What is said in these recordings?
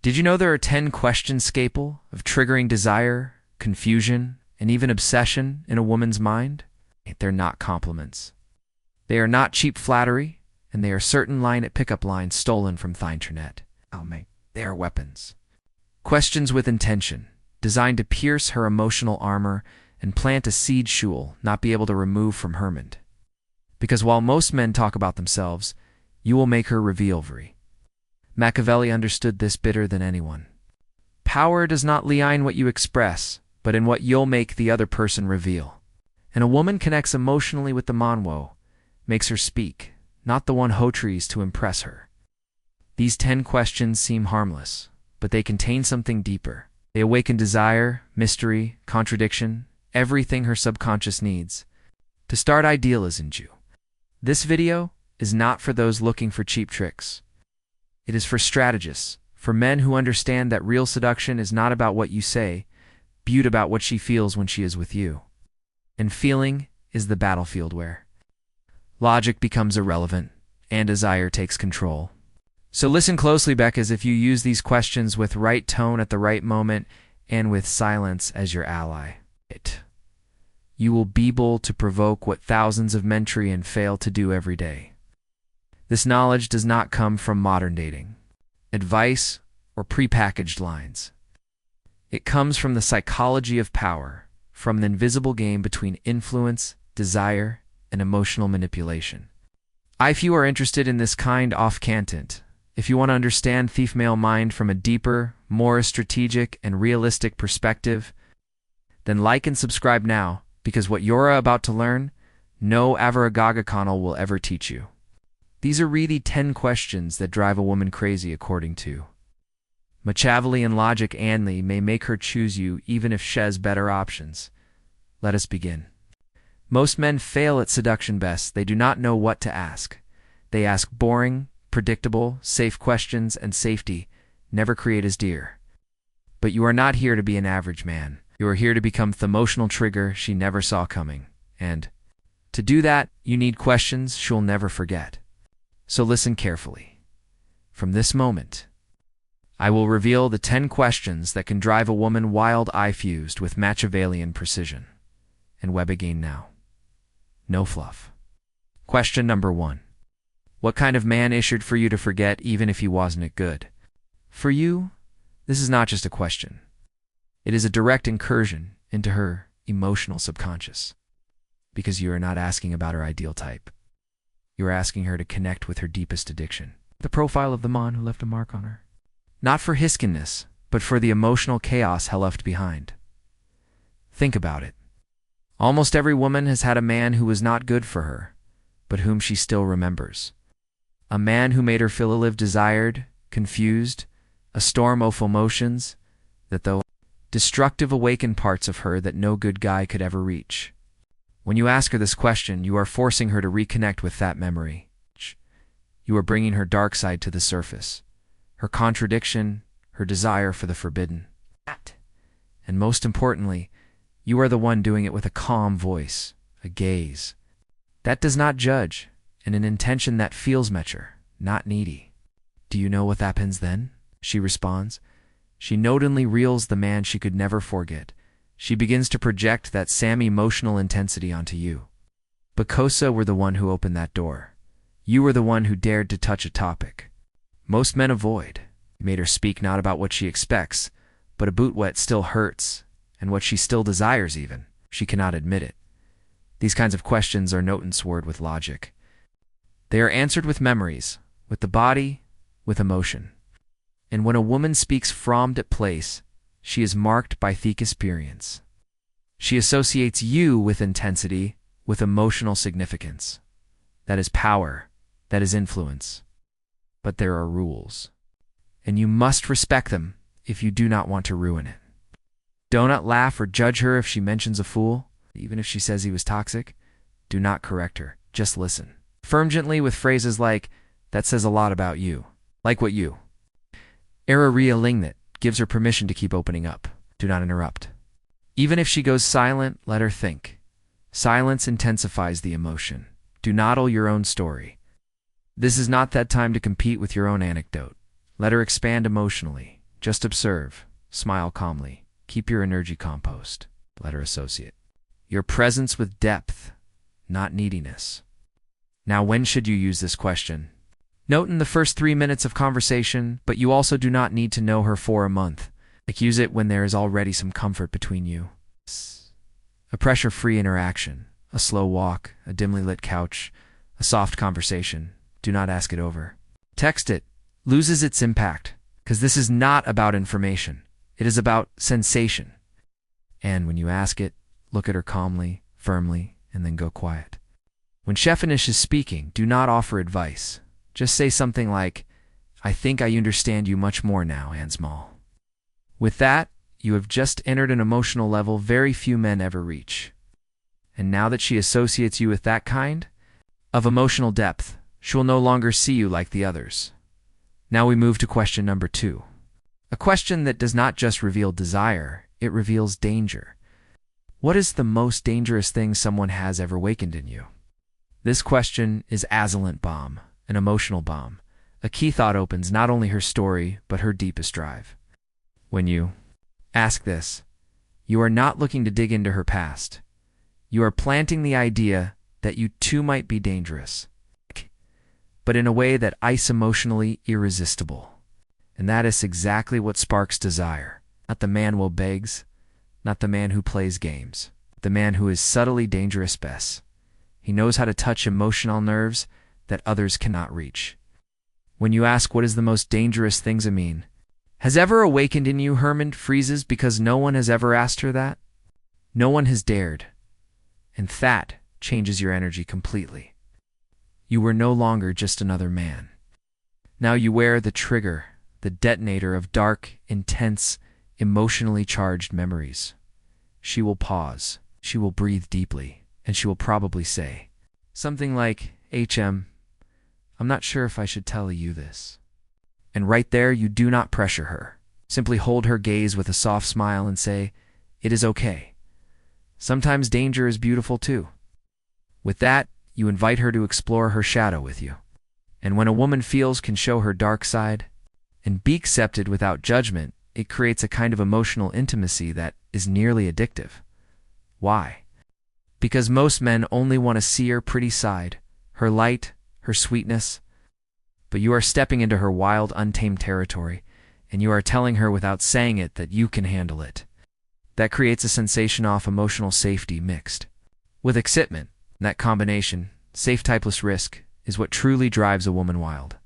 Did you know there are 10 questions capable of triggering desire, confusion, and even obsession in a woman's mind? They're not compliments. They are not cheap flattery, and they are certain pickup lines stolen from the internet. Oh, mate, they are weapons. Questions with intention, designed to pierce her emotional armor and plant a seed she will not be able to remove from her mind. Because while most men talk about themselves, you will make her reveal very. Machiavelli understood this better than anyone. Power does not lie in what you express, but in what you'll make the other person reveal. And a woman connects emotionally with the manwo, makes her speak, not the one hotries to impress her. These 10 questions seem harmless, but they contain something deeper. They awaken desire, mystery, contradiction, everything her subconscious needs. To start idealism, Jew. This video is not for those looking for cheap tricks. It is for strategists, for men who understand that real seduction is not about what you say, but about what she feels when she is with you. And feeling is the battlefield where logic becomes irrelevant and desire takes control. So listen closely, Beck, as if you use these questions with right tone at the right moment and with silence as your ally. You will be able to provoke what thousands of men try and fail to do every day. This knowledge does not come from modern dating, advice, or prepackaged lines. It comes from the psychology of power, from the invisible game between influence, desire, and emotional manipulation. If you are interested in this kind of content, if you want to understand the female mind from a deeper, more strategic, and realistic perspective, then like and subscribe now, because what you're about to learn, no Avaragaga Connell will ever teach you. These are really 10 questions that drive a woman crazy according to Machiavelli, and logic Anley may make her choose you even if she has better options. Let us begin. Most men fail at seduction best. They do not know what to ask. They ask boring, predictable, safe questions, and safety never create as dear. But you are not here to be an average man. You are here to become the emotional trigger she never saw coming. And to do that, you need questions she'll never forget. So listen carefully. From this moment, I will reveal the 10 questions that can drive a woman wild-eye fused with Machiavellian precision. And web again now. No fluff. Question number 1. What kind of man issued for you to forget even if he wasn't good? For you, this is not just a question. It is a direct incursion into her emotional subconscious. Because you are not asking about her ideal type. You are asking her to connect with her deepest addiction. The profile of the man who left a mark on her. Not for hiskinness, but for the emotional chaos he left behind. Think about it. Almost every woman has had a man who was not good for her, but whom she still remembers. A man who made her feel alive, desired, confused, a storm of emotions, that though destructive awakened parts of her that no good guy could ever reach. When you ask her this question, you are forcing her to reconnect with that memory. You are bringing her dark side to the surface, her contradiction, her desire for the forbidden. And most importantly, you are the one doing it with a calm voice, a gaze that does not judge, and an intention that feels mature, not needy. Do you know what happens then? She responds. She notably reels the man she could never forget. She begins to project that same emotional intensity onto you. Bacosa were the one who opened that door. You were the one who dared to touch a topic most men avoid. You made her speak not about what she expects, but about what still hurts, and what she still desires even. She cannot admit it. These kinds of questions are not answered with logic. They are answered with memories, with the body, with emotion. And when a woman speaks from that place, she is marked by thick experience. She associates you with intensity, with emotional significance. That is power, that is influence. But there are rules, and you must respect them if you do not want to ruin it. Do not laugh or judge her if she mentions a fool, even if she says he was toxic. Do not correct her, just listen. Firm gently with phrases like, that says a lot about you. Like what you. Area ling that gives her permission to keep opening up. Do not interrupt. Even if she goes silent, let her think. Silence intensifies the emotion. Do not tell your own story. This is not that time to compete with your own anecdote. Let her expand emotionally, Just observe, smile calmly, keep your energy compost. Let her associate your presence with depth, not neediness. Now, when should you use this question? Note in the first 3 minutes of conversation, but you also do not need to know her for a month. Use it when there is already some comfort between you. A pressure-free interaction, a slow walk, a dimly lit couch, a soft conversation. Do not ask it over. Text it loses its impact, because this is not about information. It is about sensation. And when you ask it, look at her calmly, firmly, and then go quiet. When she finishes speaking, do not offer advice. Just say something like, "I think I understand you much more now, and small." With that, you have just entered an emotional level very few men ever reach. And now that she associates you with that kind of emotional depth, she will no longer see you like the others. Now we move to question number 2. A question that does not just reveal desire, it reveals danger. What is the most dangerous thing someone has ever awakened in you? This question is assailant bomb, an emotional bomb. A key thought opens not only her story, but her deepest drive. When you ask this, you are not looking to dig into her past. You are planting the idea that you too might be dangerous, but in a way that is emotionally irresistible. And that is exactly what sparks desire. Not the man who begs, not the man who plays games, the man who is subtly dangerous best. He knows how to touch emotional nerves that others cannot reach. When you ask what is the most dangerous things mean, has ever awakened in you, Herman freezes because no one has ever asked her that. No one has dared. And that changes your energy completely. You were no longer just another man. Now you wear the trigger, the detonator of dark, intense, emotionally charged memories. She will pause, she will breathe deeply, and she will probably say something like, "I'm not sure if I should tell you this." And right there, you do not pressure her. Simply hold her gaze with a soft smile and say, "It is okay. Sometimes danger is beautiful too." With that, you invite her to explore her shadow with you. And when a woman can show her dark side and be accepted without judgment, it creates a kind of emotional intimacy that is nearly addictive. Why? Because most men only want to see her pretty side, her light, her sweetness. But you are stepping into her wild, untamed territory, and you are telling her without saying it that you can handle it. That creates a sensation of emotional safety mixed with excitement. That combination, safe typeless risk, is what truly drives a woman wild.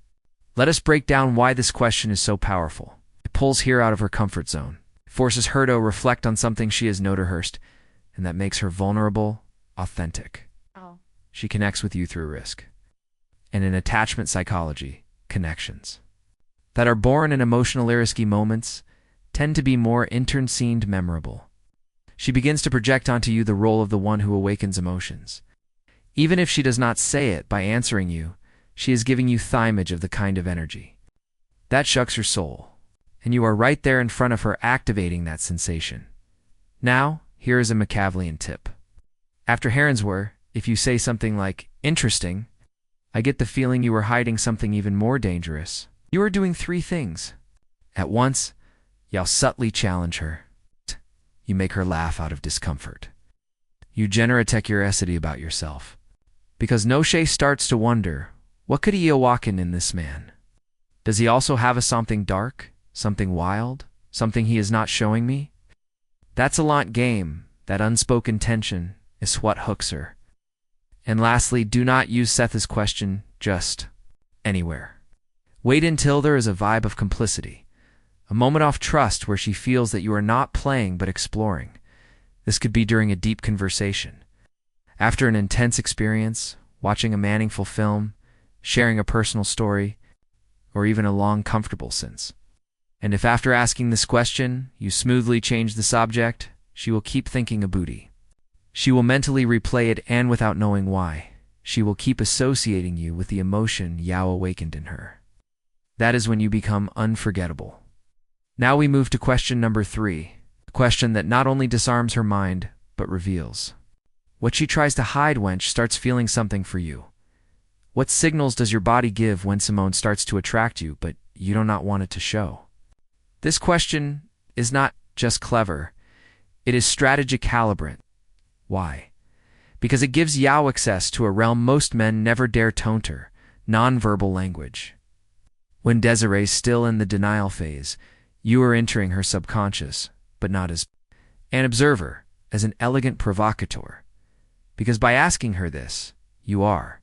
Let us break down why this question is so powerful. It pulls her out of her comfort zone, forces her to reflect on something she has noticed, and that makes her vulnerable, authentic. She connects with you through risk. And in attachment psychology, connections that are born in emotional risky moments tend to be more internecine memorable. She begins to project onto you the role of the one who awakens emotions. Even if she does not say it by answering you, she is giving you the image of the kind of energy that shocks her soul, and you are right there in front of her activating that sensation. Now, here is a Machiavellian tip. After Heronsware, if you say something like, "Interesting," I get the feeling you are hiding something even more dangerous. You are doing 3 things. At once, you'll subtly challenge her. You make her laugh out of discomfort. You generate curiosity about yourself. Because Noche starts to wonder, what could he awaken in this man? Does he also have something dark, something wild, something he is not showing me? That's a lot game, that unspoken tension, is what hooks her. And lastly, do not use Seth's question just anywhere. Wait until there is a vibe of complicity, a moment of trust where she feels that you are not playing but exploring. This could be during a deep conversation, after an intense experience, watching a meaningful film, sharing a personal story, or even a long, comfortable sense. And if after asking this question, you smoothly change the subject, she will keep thinking of booty. She will mentally replay it, and without knowing why, she will keep associating you with the emotion Yao awakened in her. That is when you become unforgettable. Now we move to question number 3, a question that not only disarms her mind, but reveals what she tries to hide when she starts feeling something for you. What signals does your body give when Simone starts to attract you, but you do not want it to show? This question is not just clever, it is strategic calibrant. Why? Because it gives Yao access to a realm most men never dare enter, nonverbal language. When Desiree's still in the denial phase, you are entering her subconscious, but not as an observer, as an elegant provocateur. Because by asking her this, you are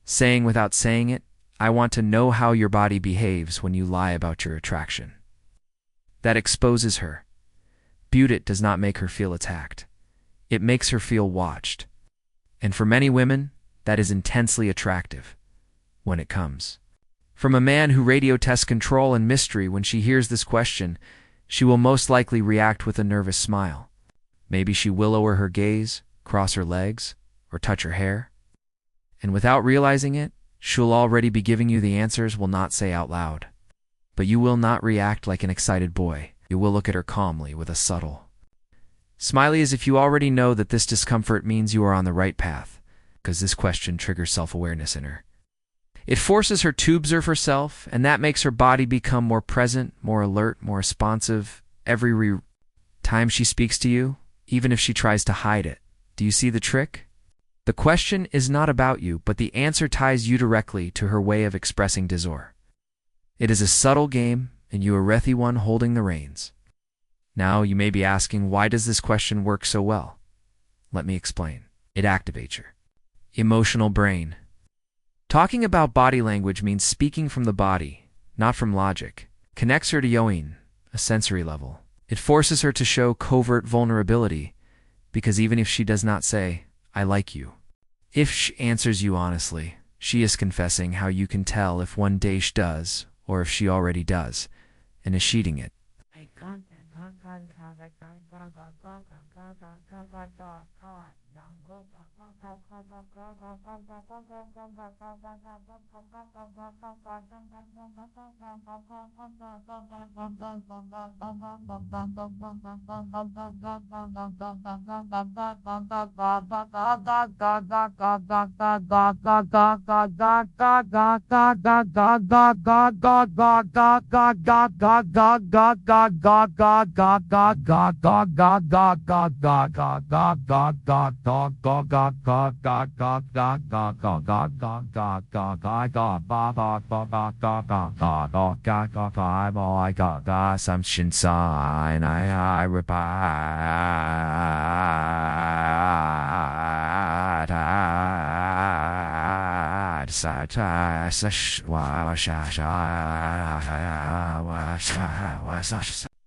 saying without saying it, I want to know how your body behaves when you lie about your attraction. That exposes her. Beauty does not make her feel attacked. It makes her feel watched. And for many women, that is intensely attractive when it comes from a man who radio tests control and mystery. When she hears this question, she will most likely react with a nervous smile. Maybe she will lower her gaze, cross her legs, or touch her hair. And without realizing it, she'll already be giving you the answers will not say out loud. But you will not react like an excited boy. You will look at her calmly with a subtle smiley, as if you already know that this discomfort means you are on the right path, because this question triggers self-awareness in her. It forces her to observe herself, and that makes her body become more present, more alert, more responsive every time she speaks to you, even if she tries to hide it. Do you see the trick? The question is not about you, but the answer ties you directly to her way of expressing desire. It is a subtle game, and you are the one holding the reins. Now you may be asking, why does this question work so well? Let me explain. It activates your emotional brain. Talking about body language means speaking from the body, not from logic. Connects her to Yoin, a sensory level. It forces her to show covert vulnerability, because even if she does not say, I like you, if she answers you honestly, she is confessing. How you can tell if one day she does, or if she already does, and is sheeting it.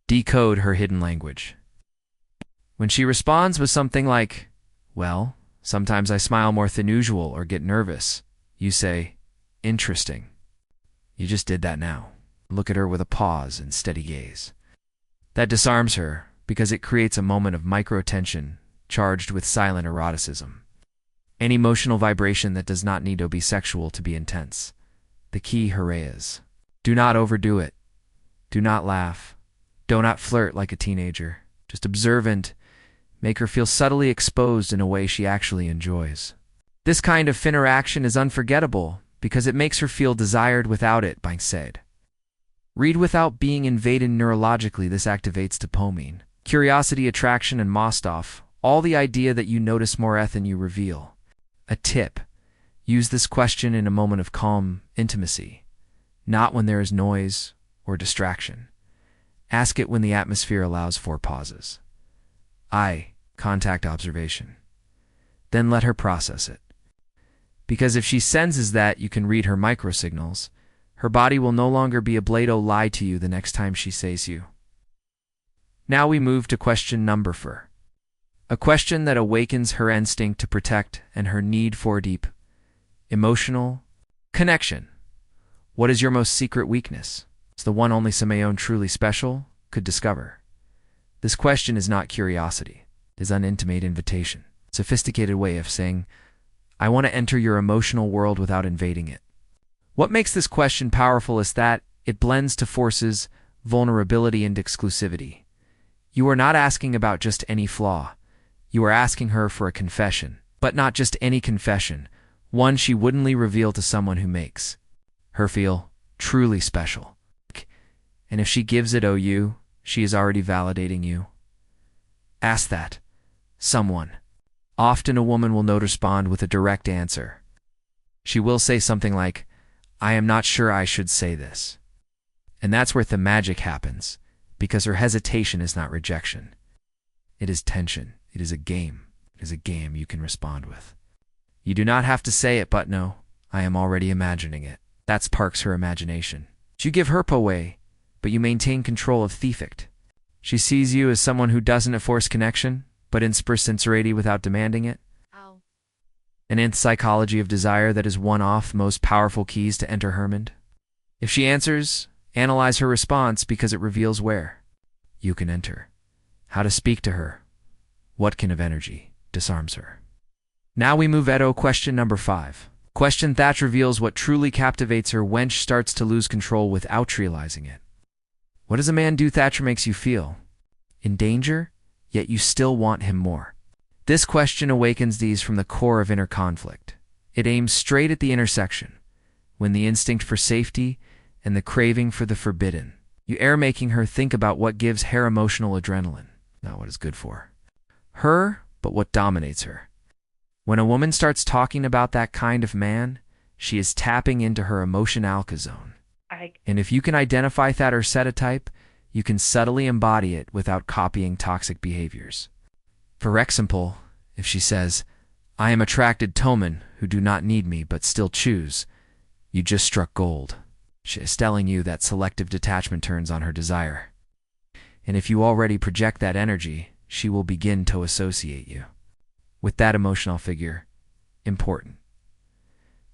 Decode her hidden language. When she responds with something like, well, sometimes I smile more than usual or get nervous, you say, interesting. You just did that now. Look at her with a pause and steady gaze. That disarms her because it creates a moment of micro-tension charged with silent eroticism. An emotional vibration that does not need to be sexual to be intense. The key, hooray, is do not overdo it. Do not laugh. Do not flirt like a teenager. Just observant. Make her feel subtly exposed in a way she actually enjoys. This kind of interaction is unforgettable because it makes her feel desired without it being said. Read without being invaded neurologically. This activates dopamine, curiosity, attraction, and Mostoff, all the idea that you notice more than you reveal. A tip: use this question in a moment of calm intimacy, not when there is noise or distraction. Ask it when the atmosphere allows for pauses. Eye contact observation. Then let her process it. Because if she senses that you can read her microsignals, her body will no longer be a blado lie to you the next time she says you. Now we move to question number 4. A question that awakens her instinct to protect and her need for deep, emotional connection. What is your most secret weakness? It's the one only Simeon truly special could discover. This question is not curiosity. It is an intimate invitation. A sophisticated way of saying, I want to enter your emotional world without invading it. What makes this question powerful is that it blends to forces, vulnerability, and exclusivity. You are not asking about just any flaw. You are asking her for a confession, but not just any confession, one she wouldn't reveal to someone who makes her feel truly special. And if she gives it you, she is already validating you. Ask that. Someone. Often a woman will not respond with a direct answer. She will say something like, I am not sure I should say this. And that's where the magic happens, because her hesitation is not rejection. It is tension. It is a game. It is a game you can respond with. You do not have to say it, but no, I am already imagining it. That sparks her imagination. You give her away, but you maintain control of Thefict. She sees you as someone who doesn't force connection, but inspires sincerity without demanding it. Ow. An nth psychology of desire that is one off the most powerful keys to enter Hermond. If she answers, analyze her response because it reveals where you can enter. How to speak to her. What kind of energy disarms her. Now we move to question number 5. Question that reveals what truly captivates her when she starts to lose control without realizing it. What does a man do Thatcher makes you feel? In danger, yet you still want him more. This question awakens these from the core of inner conflict. It aims straight at the intersection, when the instinct for safety and the craving for the forbidden. You are making her think about what gives her emotional adrenaline, not what is good for her, but what dominates her. When a woman starts talking about that kind of man, she is tapping into her emotional zone. And if you can identify that or set a type, you can subtly embody it without copying toxic behaviors. For example, if she says, I am attracted to men who do not need me but still choose, you just struck gold. She is telling you that selective detachment turns on her desire. And if you already project that energy, she will begin to associate you with that emotional figure. Important.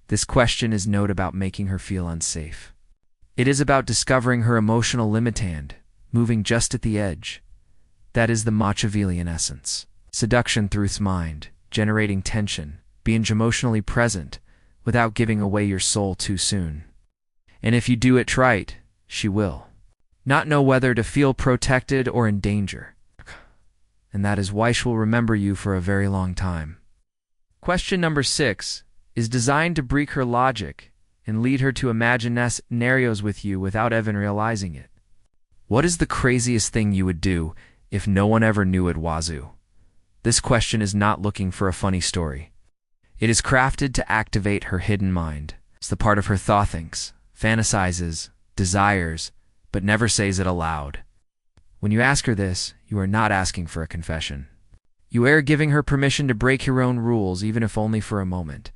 This question is not about making her feel unsafe. It is about discovering her emotional limitant, moving just at the edge. That is the Machiavellian essence. Seduction through mind, generating tension, being emotionally present, without giving away your soul too soon. And if you do it right, she will not know whether to feel protected or in danger. And that is why she will remember you for a very long time. Question number 6 is designed to break her logic and lead her to imagine scenarios with you without even realizing it. What is the craziest thing you would do if no one ever knew it wazoo? This question is not looking for a funny story. It is crafted to activate her hidden mind. It's the part of her thought thinks, fantasizes, desires, but never says it aloud. When you ask her this, you are not asking for a confession. You are giving her permission to break your own rules, even if only for a moment,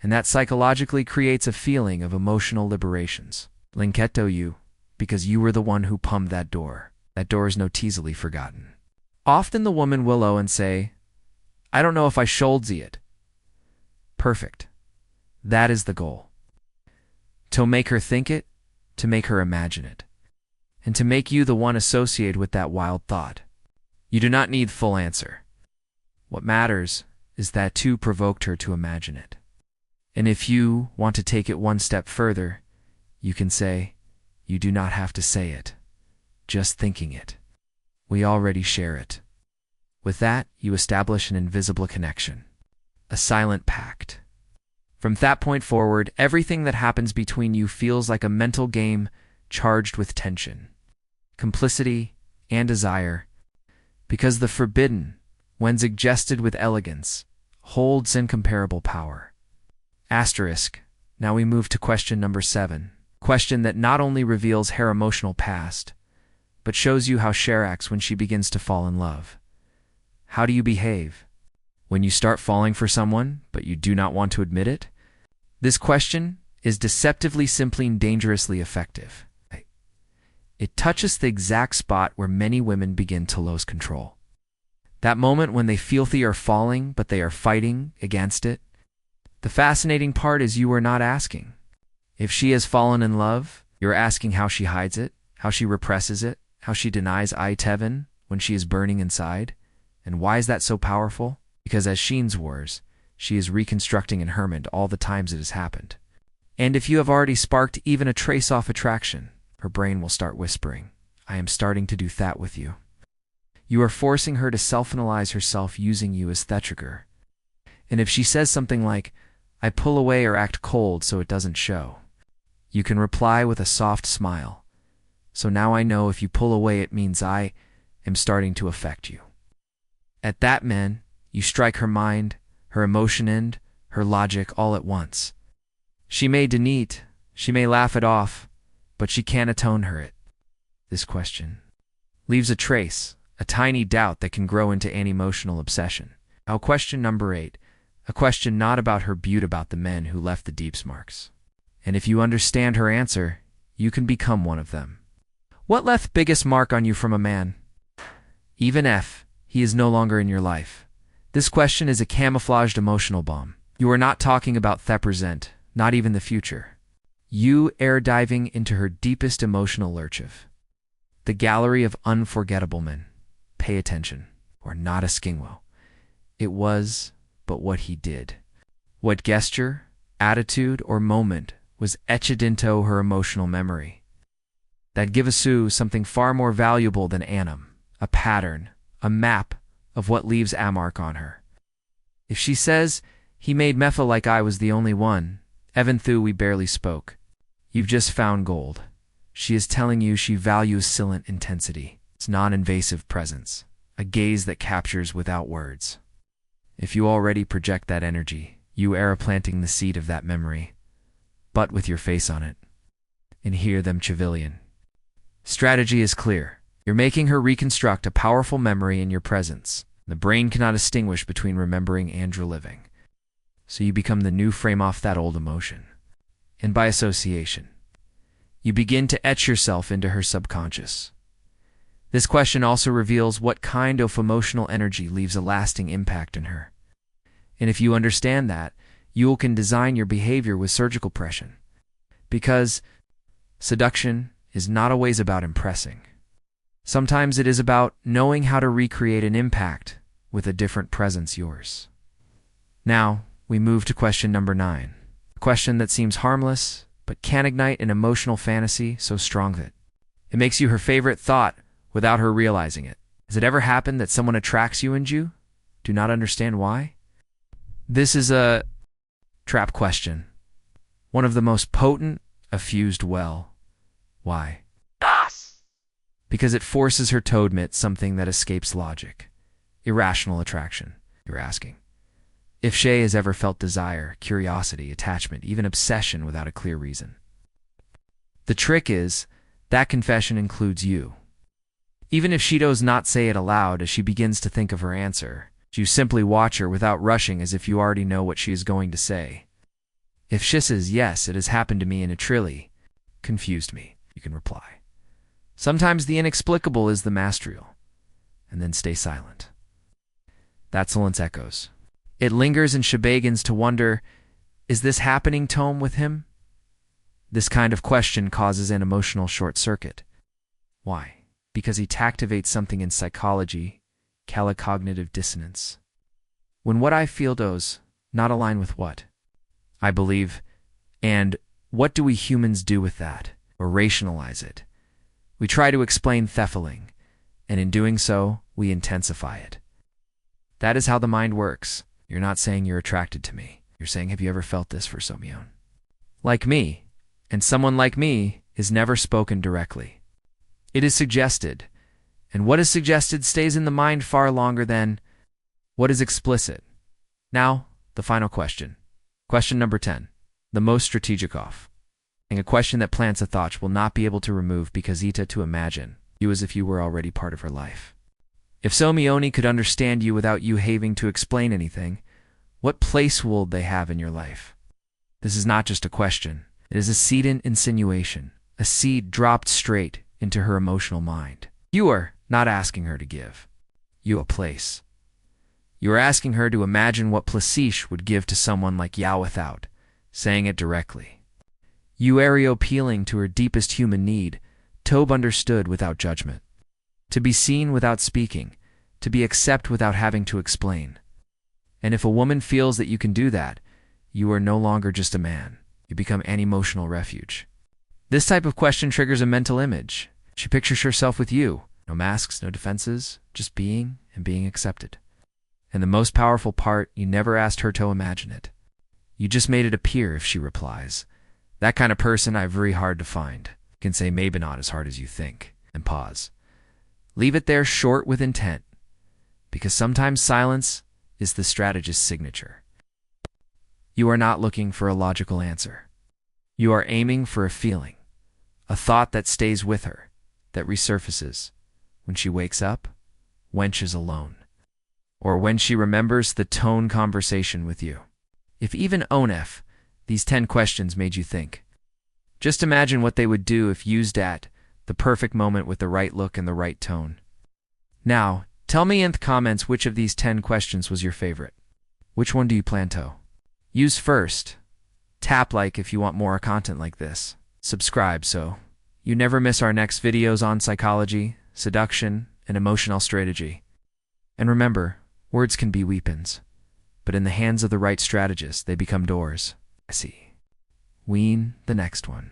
and that psychologically creates a feeling of emotional liberations. Linketto you, because you were the one who pumped that door. That door is not easily forgotten. Often the woman will and say, I don't know if I should see it. Perfect. That is the goal. To make her think it, to make her imagine it, and to make you the one associated with that wild thought. You do not need full answer. What matters is that you provoked her to imagine it. And if you want to take it one step further, you can say, you do not have to say it, just thinking it. We already share it. With that, you establish an invisible connection, a silent pact. From that point forward, everything that happens between you feels like a mental game charged with tension, complicity, and desire, because the forbidden, when suggested with elegance, holds incomparable power. Asterisk. Now we move to question number 7. Question that not only reveals her emotional past, but shows you how she acts when she begins to fall in love. How do you behave when you start falling for someone, but you do not want to admit it? This question is deceptively simply and dangerously effective. It touches the exact spot where many women begin to lose control. That moment when they feel they are falling, but they are fighting against it. The fascinating part is you are not asking. If she has fallen in love, you're asking how she hides it, how she represses it, how she denies Teven when she is burning inside. And why is that so powerful? Because as Sheen's wars, she is reconstructing in Hermond all the times it has happened. And if you have already sparked even a trace off attraction, her brain will start whispering, I am starting to do that with you. You are forcing her to self-analyze herself using you as the trigger. And if she says something like, I pull away or act cold so it doesn't show, you can reply with a soft smile. So now I know if you pull away, it means I am starting to affect you. At that, man, you strike her mind, her emotion, and her logic all at once. She may deny it, she may laugh it off, but she can't atone her it. This question leaves a trace, a tiny doubt that can grow into an emotional obsession. Now, question number 8, a question not about her beauty, about the men who left the deepest marks. And if you understand her answer, you can become one of them. What left biggest mark on you from a man? Even if he is no longer in your life. This question is a camouflaged emotional bomb. You are not talking about the present, not even the future. You are diving into her deepest emotional archive. The gallery of unforgettable men. Pay attention, or not a skingwell. It was but what he did. What gesture, attitude, or moment was etched into her emotional memory that give us something far more valuable than annum, a pattern, a map of what leaves a mark on her. If she says, he made me feel like I was the only one, even though we barely spoke, you've just found gold. She is telling you she values silent intensity, its non-invasive presence, a gaze that captures without words. If you already project that energy, you are planting the seed of that memory, but with your face on it. And hear them civilian. Strategy is clear. You're making her reconstruct a powerful memory in your presence. The brain cannot distinguish between remembering and reliving. So you become the new frame off that old emotion. And by association, you begin to etch yourself into her subconscious. This question also reveals what kind of emotional energy leaves a lasting impact in her. And if you understand that, you can design your behavior with surgical precision. Because seduction is not always about impressing. Sometimes it is about knowing how to recreate an impact with a different presence yours. Now, we move to question number 9. A question that seems harmless, but can ignite an emotional fantasy so strong that it makes you her favorite thought without her realizing it. Has it ever happened that someone attracts you and you do not understand why? This is a trap question. One of the most potent, effused well. Why? Because it forces her to admit something that escapes logic. Irrational attraction, you're asking. If she has ever felt desire, curiosity, attachment, even obsession without a clear reason. The trick is, that confession includes you. Even if she does not say it aloud as she begins to think of her answer, you simply watch her without rushing as if you already know what she is going to say. If she says, yes, it has happened to me and it truly confused me, you can reply. Sometimes the inexplicable is the mastery, and then stay silent. That silence echoes. It lingers and she begins to wonder, is this happening tome with him? This kind of question causes an emotional short circuit. Why? Because it activates something in psychology, called cognitive dissonance. When what I feel does not align with what I believe, and what do we humans do with that, or rationalize it? We try to explain the feeling, and in doing so, we intensify it. That is how the mind works. You're not saying you're attracted to me. You're saying, have you ever felt this for someone like me? And someone like me is never spoken directly. It is suggested, and what is suggested stays in the mind far longer than what is explicit. Now, the final question. Question number 10, the most strategic off. And a question that plants a thought will not be able to remove because ita to imagine you as if you were already part of her life. If Somioni could understand you without you having to explain anything, what place will they have in your life? This is not just a question. It is a seeded insinuation, a seed dropped straight into her emotional mind. You are not asking her to give you a place. You are asking her to imagine what Placiche would give to someone like Yao without saying it directly. You are appealing to her deepest human need, to be understood without judgment, to be seen without speaking, to be accepted without having to explain. And if a woman feels that you can do that, you are no longer just a man. You become an emotional refuge. This type of question triggers a mental image. She pictures herself with you. No masks, no defenses, just being and being accepted. And the most powerful part, you never asked her to imagine it. You just made it appear if she replies. That kind of person I very hard to find. can say maybe not as hard as you think, and pause. Leave it there short with intent, because sometimes silence is the strategist's signature. You are not looking for a logical answer. You are aiming for a feeling, a thought that stays with her, that resurfaces when she wakes up, when she's alone, or when she remembers the tone conversation with you. If even ONF, these 10 questions made you think, just imagine what they would do if used at the perfect moment with the right look and the right tone. Now, tell me in the comments which of these 10 questions was your favorite. Which one do you plan to use first? Tap like if you want more content like this. Subscribe so you never miss our next videos on psychology, seduction, and emotional strategy. And remember, words can be weapons, but in the hands of the right strategist, they become doors. I see. Wean the next one.